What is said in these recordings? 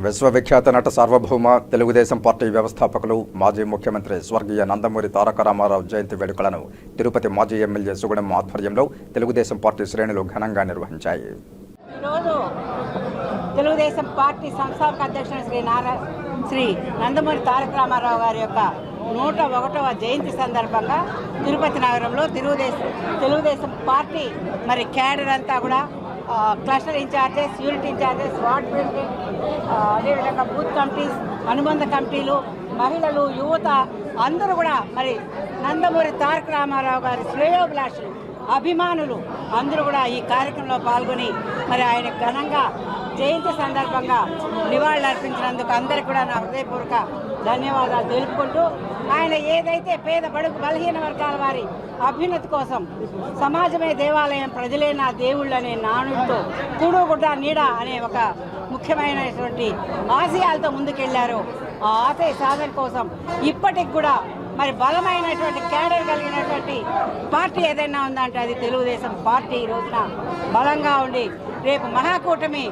విశ్వవిఖ్యాత నట సార్వభౌమ తెలుగుదేశం పార్టీ వ్యవస్థాపకులు మాజీ ముఖ్యమంత్రి స్వర్గీయ నందమూరి తారక రామారావు జయంతి వేడుకలను తిరుపతి మాజీ ఎమ్మెల్యే సుగుణం ఆధ్వర్యంలో తెలుగుదేశం పార్టీ శ్రేణులు ఘనంగా నిర్వహించాయి. ఈరోజు తెలుగుదేశం పార్టీ సంస్థాపక అధ్యక్షుడు శ్రీ నందమూరి తారక రామారావు గారి యొక్క 101వ జయంతి సందర్భంగా తిరుపతి నగరంలో తెలుగుదేశం పార్టీ మరి క్యాడర్ అంతా కూడా cluster in-charges, unit in-charges, ward president, అదేవిధంగా బూత్ కమిటీస్, అనుబంధ కమిటీలు, మహిళలు, యువత అందరూ కూడా మరి నందమూరి తారక రామారావు గారి శ్రేయోభిలాషులు, అభిమానులు అందరూ కూడా ఈ కార్యక్రమంలో పాల్గొని మరి ఆయన ఘనంగా జయంతి సందర్భంగా నివాళులు అర్పించినందుకు అందరికీ కూడా నా హృదయపూర్వక ధన్యవాదాలు తెలుపుకుంటూ, ఆయన ఏదైతే పేద బడుగు బలహీన వర్గాల వారి అభ్యున్నతి కోసం సమాజమే దేవాలయం, ప్రజలే నా దేవుళ్ళు అనే నానుడితో కూడుగుడ్డ నీడ అనే ఒక ముఖ్యమైనటువంటి ఆశయాలతో ముందుకెళ్లారో ఆ ఆశయ సాధన కోసం ఇప్పటికి కూడా మరి బలమైనటువంటి క్యాడర్ కలిగినటువంటి పార్టీ ఏదైనా ఉందంటే అది తెలుగుదేశం పార్టీ. ఈ రోజున బలంగా ఉండి రేపు మహాకూటమి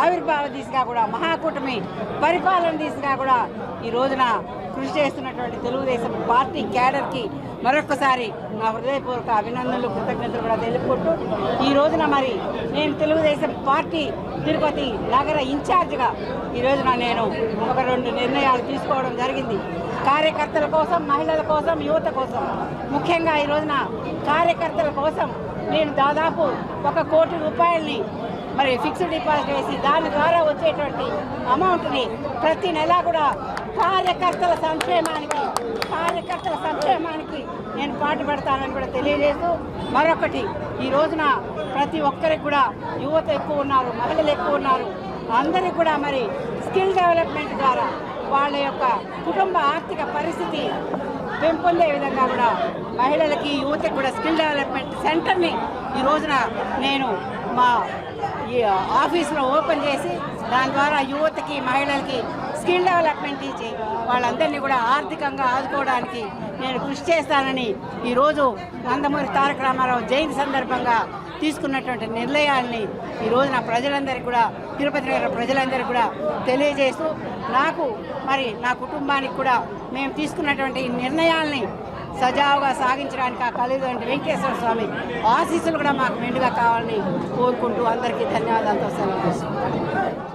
ఆవిర్భావ దిశగా కూడా, మహాకూటమి పరిపాలన దిశగా కూడా ఈ రోజున కృషి చేస్తున్నటువంటి తెలుగుదేశం పార్టీ క్యాడర్కి మరొకసారి నా హృదయపూర్వక అభినందనలు, కృతజ్ఞతలు కూడా తెలుపుకుంటూ, ఈ రోజున మరి నేను తెలుగుదేశం పార్టీ తిరుపతి నగర ఇన్ఛార్జిగా ఈ రోజున నేను ఒక 2 నిర్ణయాలు తీసుకోవడం జరిగింది. కార్యకర్తల కోసం, మహిళల కోసం, యువత కోసం, ముఖ్యంగా ఈ రోజున కార్యకర్తల కోసం నేను దాదాపు 1 కోటి రూపాయలని మరి ఫిక్స్డ్ డిపాజిట్ వేసి దాని ద్వారా వచ్చేటువంటి అమౌంట్ని ప్రతి నెల కూడా కార్యకర్తల సంక్షేమానికి నేను పాటుపడతానని కూడా తెలియజేస్తూ, మరొకటి ఈ రోజున ప్రతి ఒక్కరికి కూడా యువత ఎక్కువ ఉన్నారు, మహిళలు ఎక్కువ ఉన్నారు, అందరికీ కూడా మరి స్కిల్ డెవలప్మెంట్ ద్వారా వాళ్ళ యొక్క కుటుంబ ఆర్థిక పరిస్థితి పెంపొందే విధంగా కూడా మహిళలకి, యువతకి కూడా స్కిల్ డెవలప్మెంట్ సెంటర్ని ఈ రోజున నేను మా ఈ ఆఫీస్లో ఓపెన్ చేసి దాని ద్వారా యువతకి, మహిళలకి స్కిల్ డెవలప్మెంట్ ఇచ్చి వాళ్ళందరినీ కూడా ఆర్థికంగా ఆదుకోవడానికి నేను కృషి చేస్తానని ఈరోజు నందమూరి తారక రామారావు జయంతి సందర్భంగా తీసుకున్నటువంటి నిర్ణయాల్ని ఈ రోజున ప్రజలందరికీ కూడా, తిరుపతి నగర ప్రజలందరికీ కూడా తెలియజేస్తూ, నాకు మరి నా కుటుంబానికి కూడా మేము తీసుకున్నటువంటి నిర్ణయాల్ని సజావుగా సాగించడానికి ఆ కలిగినటువంటి వెంకటేశ్వర స్వామి ఆశీస్సులు కూడా మాకు మెండుగా కావాలని కోరుకుంటూ అందరికీ ధన్యవాదాలతో సెలవు.